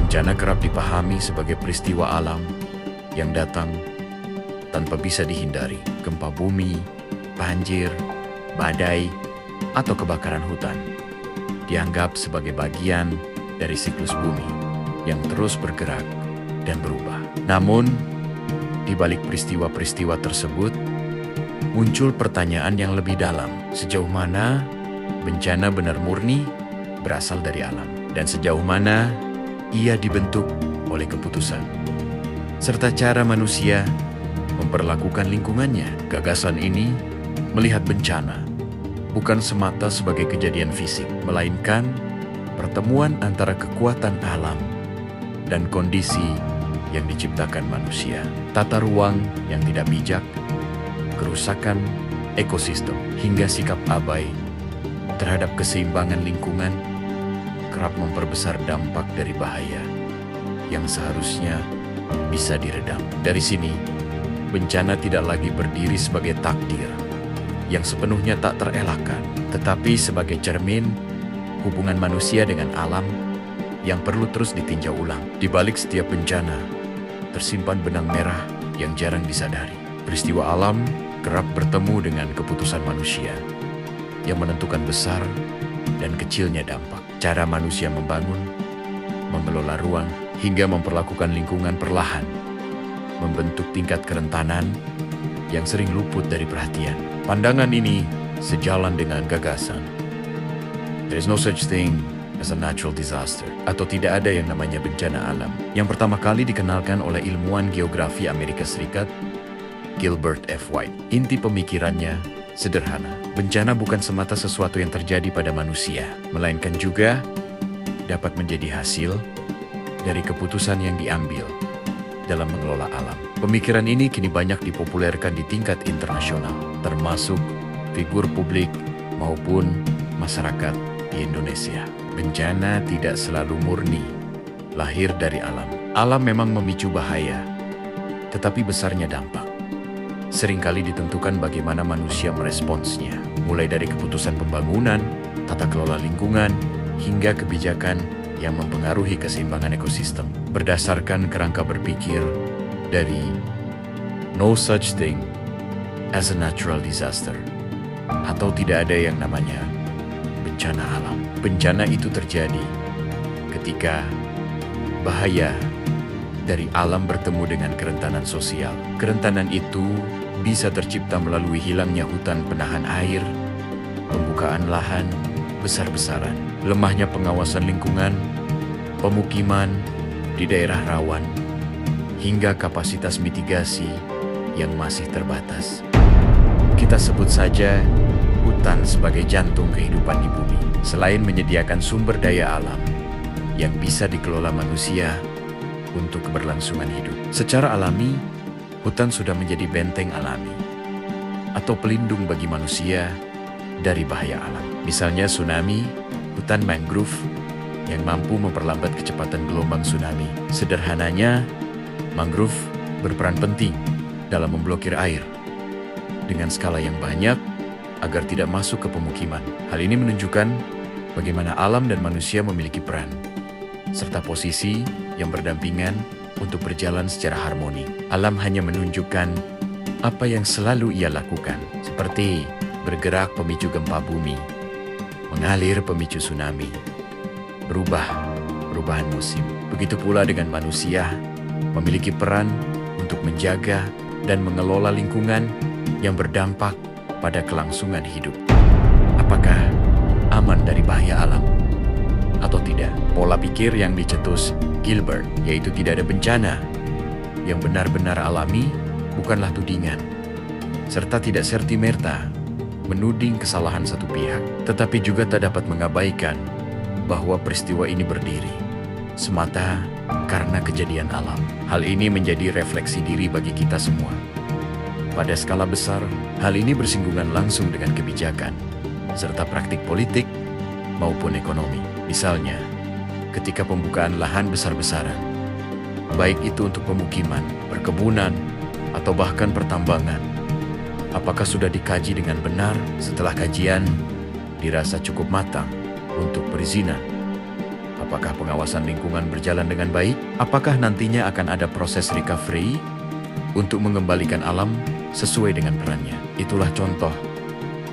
Bencana kerap dipahami sebagai peristiwa alam yang datang tanpa bisa dihindari. Gempa bumi, banjir, badai, atau kebakaran hutan dianggap sebagai bagian dari siklus bumi yang terus bergerak dan berubah. Namun, di balik peristiwa-peristiwa tersebut, muncul pertanyaan yang lebih dalam. Sejauh mana bencana benar murni berasal dari alam, dan sejauh mana ia dibentuk oleh keputusan, serta cara manusia memperlakukan lingkungannya. Gagasan ini melihat bencana bukan semata sebagai kejadian fisik, melainkan pertemuan antara kekuatan alam dan kondisi yang diciptakan manusia. Tata ruang yang tidak bijak, kerusakan ekosistem, hingga sikap abai terhadap keseimbangan lingkungan kerap memperbesar dampak dari bahaya yang seharusnya bisa diredam. Dari sini, bencana tidak lagi berdiri sebagai takdir yang sepenuhnya tak terelakkan, tetapi sebagai cermin hubungan manusia dengan alam yang perlu terus ditinjau ulang. Di balik setiap bencana, tersimpan benang merah yang jarang disadari. Peristiwa alam kerap bertemu dengan keputusan manusia yang menentukan besar dan kecilnya dampak. Cara manusia membangun, mengelola ruang, hingga memperlakukan lingkungan perlahan membentuk tingkat kerentanan yang sering luput dari perhatian. Pandangan ini sejalan dengan gagasan "There is no such thing as a natural disaster," atau tidak ada yang namanya bencana alam, yang pertama kali dikenalkan oleh ilmuwan geografi Amerika Serikat Gilbert F. White. Inti pemikirannya sederhana: bencana bukan semata sesuatu yang terjadi pada manusia, melainkan juga dapat menjadi hasil dari keputusan yang diambil dalam mengelola alam. Pemikiran ini kini banyak dipopulerkan di tingkat internasional, termasuk figur publik maupun masyarakat di Indonesia. Bencana tidak selalu murni lahir dari alam. Alam memang memicu bahaya, tetapi besarnya dampak seringkali ditentukan bagaimana manusia meresponsnya, mulai dari keputusan pembangunan, tata kelola lingkungan, hingga kebijakan yang mempengaruhi keseimbangan ekosistem. Berdasarkan kerangka berpikir dari "no such thing as a natural disaster," atau tidak ada yang namanya bencana alam. Bencana itu terjadi ketika bahaya dari alam bertemu dengan kerentanan sosial. Kerentanan itu bisa tercipta melalui hilangnya hutan penahan air, pembukaan lahan besar-besaran, lemahnya pengawasan lingkungan, pemukiman di daerah rawan, hingga kapasitas mitigasi yang masih terbatas. Kita sebut saja hutan sebagai jantung kehidupan di bumi. Selain menyediakan sumber daya alam yang bisa dikelola manusia untuk keberlangsungan hidup, secara alami, hutan sudah menjadi benteng alami atau pelindung bagi manusia dari bahaya alam. Misalnya tsunami, hutan mangrove yang mampu memperlambat kecepatan gelombang tsunami. Sederhananya, mangrove berperan penting dalam memblokir air dengan skala yang banyak agar tidak masuk ke pemukiman. Hal ini menunjukkan bagaimana alam dan manusia memiliki peran serta posisi yang berdampingan untuk berjalan secara harmoni. Alam hanya menunjukkan apa yang selalu ia lakukan, seperti bergerak pemicu gempa bumi, mengalir pemicu tsunami, perubahan musim. Begitu pula dengan manusia, memiliki peran untuk menjaga dan mengelola lingkungan yang berdampak pada kelangsungan hidup. Apakah aman dari bahaya alam atau tidak? Pola pikir yang dicetus Gilbert, yaitu tidak ada bencana yang benar-benar alami, bukanlah tudingan, serta tidak serta-merta menuding kesalahan satu pihak, tetapi juga tak dapat mengabaikan bahwa peristiwa ini berdiri semata karena kejadian alam. Hal ini menjadi refleksi diri bagi kita semua. Pada skala besar, hal ini bersinggungan langsung dengan kebijakan, serta praktik politik maupun ekonomi. Misalnya, ketika pembukaan lahan besar-besaran, baik itu untuk pemukiman, perkebunan, atau bahkan pertambangan, apakah sudah dikaji dengan benar? Setelah kajian dirasa cukup matang untuk perizinan, Apakah pengawasan lingkungan berjalan dengan baik? Apakah nantinya akan ada proses recovery untuk mengembalikan alam sesuai dengan perannya? Itulah contoh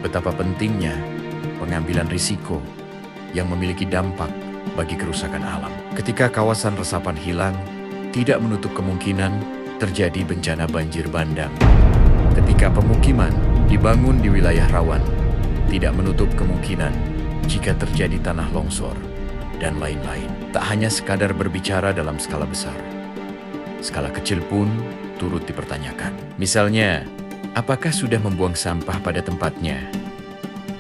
betapa pentingnya pengambilan risiko yang memiliki dampak bagi kerusakan alam. Ketika kawasan resapan hilang, tidak menutup kemungkinan terjadi bencana banjir bandang. Ketika pemukiman dibangun di wilayah rawan, tidak menutup kemungkinan jika terjadi tanah longsor dan lain-lain. Tak hanya sekadar berbicara dalam skala besar, skala kecil pun turut dipertanyakan. Misalnya, apakah sudah membuang sampah pada tempatnya?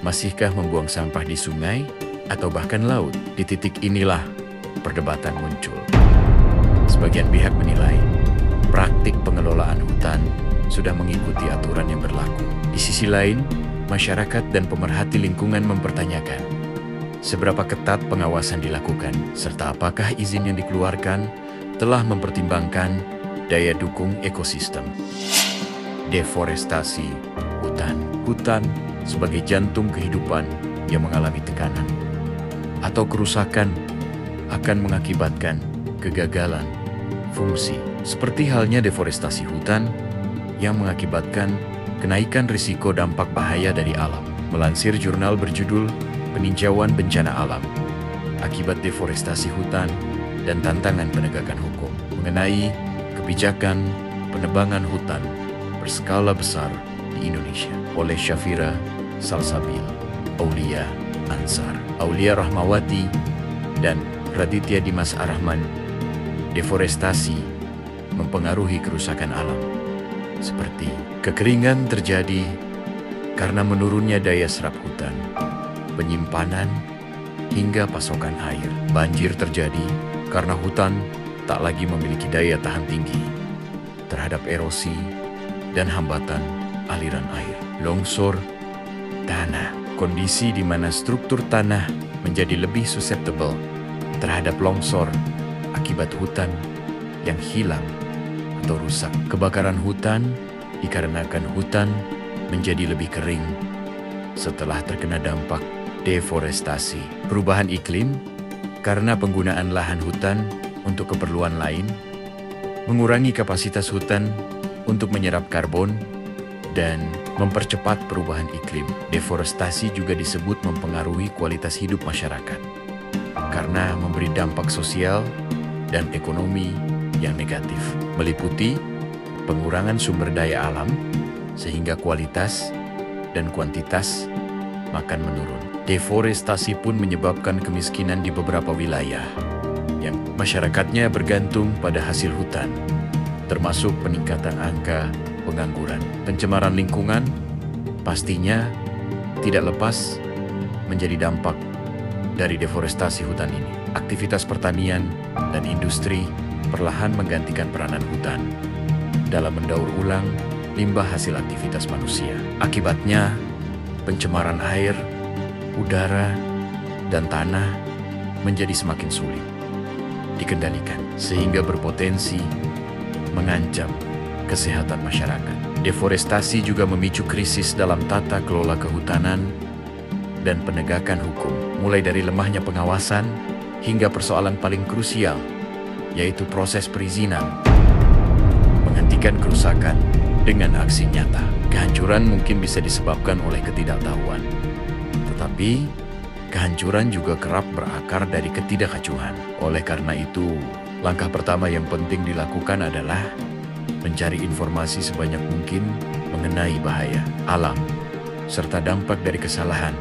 Masihkah membuang sampah di sungai atau bahkan laut? Di titik inilah perdebatan muncul. Sebagian pihak menilai praktik pengelolaan hutan sudah mengikuti aturan yang berlaku. Di sisi lain, masyarakat dan pemerhati lingkungan mempertanyakan seberapa ketat pengawasan dilakukan, serta apakah izin yang dikeluarkan telah mempertimbangkan daya dukung ekosistem. Deforestasi hutan. Hutan sebagai jantung kehidupan yang mengalami tekanan atau kerusakan akan mengakibatkan kegagalan fungsi. Seperti halnya deforestasi hutan yang mengakibatkan kenaikan risiko dampak bahaya dari alam. Melansir jurnal berjudul Peninjauan Bencana Alam Akibat Deforestasi Hutan dan Tantangan Penegakan Hukum mengenai kebijakan penebangan hutan berskala besar di Indonesia oleh Syafira Salsabil, Aulia Ansar, Aulia Rahmawati, dan Raditya Dimas Arahman. Deforestasi mempengaruhi kerusakan alam, seperti kekeringan terjadi karena menurunnya daya serap hutan, penyimpanan, hingga pasokan air. Banjir terjadi karena hutan tak lagi memiliki daya tahan tinggi terhadap erosi dan hambatan aliran air. Longsor tanah, kondisi di mana struktur tanah menjadi lebih susceptible terhadap longsor akibat hutan yang hilang atau rusak. Kebakaran hutan dikarenakan hutan menjadi lebih kering setelah terkena dampak deforestasi. Perubahan iklim karena penggunaan lahan hutan untuk keperluan lain, mengurangi kapasitas hutan untuk menyerap karbon, dan mempercepat perubahan iklim. Deforestasi juga disebut mempengaruhi kualitas hidup masyarakat karena memberi dampak sosial dan ekonomi yang negatif, meliputi pengurangan sumber daya alam sehingga kualitas dan kuantitas makan menurun. Deforestasi pun menyebabkan kemiskinan di beberapa wilayah yang masyarakatnya bergantung pada hasil hutan, termasuk peningkatan angka pengangguran. Pencemaran lingkungan pastinya tidak lepas menjadi dampak dari deforestasi hutan ini. Aktivitas pertanian dan industri perlahan menggantikan peranan hutan dalam mendaur ulang limbah hasil aktivitas manusia. Akibatnya, pencemaran air, udara, dan tanah menjadi semakin sulit dikendalikan, sehingga berpotensi mengancam kesehatan masyarakat. Deforestasi juga memicu krisis dalam tata kelola kehutanan dan penegakan hukum, mulai dari lemahnya pengawasan hingga persoalan paling krusial, yaitu proses perizinan. Menghentikan kerusakan dengan aksi nyata. Kehancuran mungkin bisa disebabkan oleh ketidaktahuan, tetapi kehancuran juga kerap berakar dari ketidakacuhan. Oleh karena itu, langkah pertama yang penting dilakukan adalah mencari informasi sebanyak mungkin mengenai bahaya alam serta dampak dari kesalahan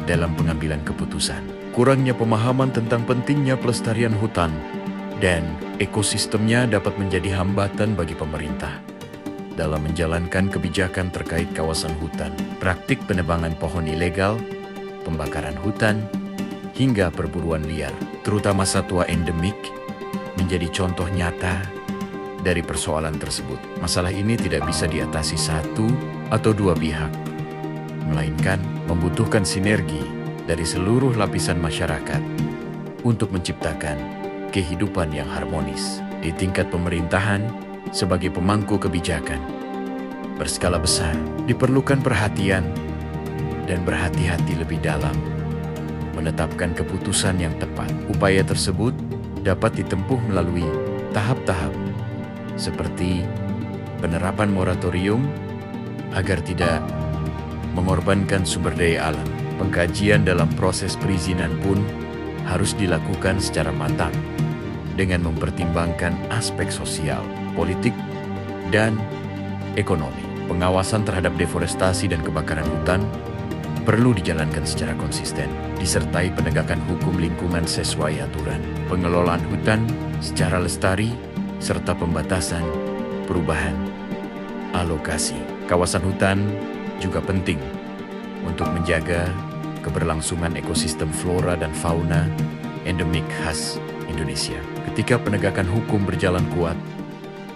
dalam pengambilan keputusan. Kurangnya pemahaman tentang pentingnya pelestarian hutan dan ekosistemnya dapat menjadi hambatan bagi pemerintah dalam menjalankan kebijakan terkait kawasan hutan. Praktik penebangan pohon ilegal, pembakaran hutan, hingga perburuan liar, terutama satwa endemik, menjadi contoh nyata dari persoalan tersebut. Masalah ini tidak bisa diatasi satu atau dua pihak, melainkan membutuhkan sinergi dari seluruh lapisan masyarakat untuk menciptakan kehidupan yang harmonis. Di tingkat pemerintahan, sebagai pemangku kebijakan berskala besar, diperlukan perhatian dan berhati-hati lebih dalam menetapkan keputusan yang tepat. Upaya tersebut dapat ditempuh melalui tahap-tahap seperti penerapan moratorium agar tidak mengorbankan sumber daya alam. Pengkajian dalam proses perizinan pun harus dilakukan secara matang dengan mempertimbangkan aspek sosial, politik, dan ekonomi. Pengawasan terhadap deforestasi dan kebakaran hutan perlu dijalankan secara konsisten, disertai penegakan hukum lingkungan sesuai aturan, pengelolaan hutan secara lestari, serta pembatasan perubahan alokasi. Kawasan hutan juga penting untuk menjaga keberlangsungan ekosistem flora dan fauna endemik khas Indonesia. Ketika penegakan hukum berjalan kuat,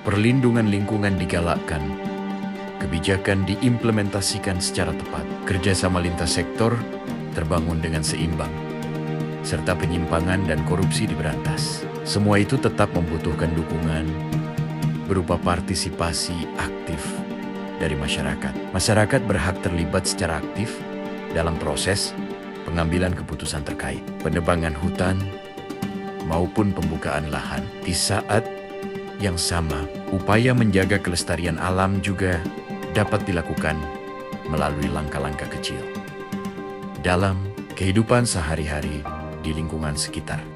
perlindungan lingkungan digalakkan, kebijakan diimplementasikan secara tepat, kerjasama lintas sektor terbangun dengan seimbang, serta penyimpangan dan korupsi diberantas. Semua itu tetap membutuhkan dukungan berupa partisipasi aktif dari masyarakat. Masyarakat berhak terlibat secara aktif dalam proses pengambilan keputusan terkait penebangan hutan maupun pembukaan lahan. Di saat yang sama, upaya menjaga kelestarian alam juga dapat dilakukan melalui langkah-langkah kecil dalam kehidupan sehari-hari di lingkungan sekitar.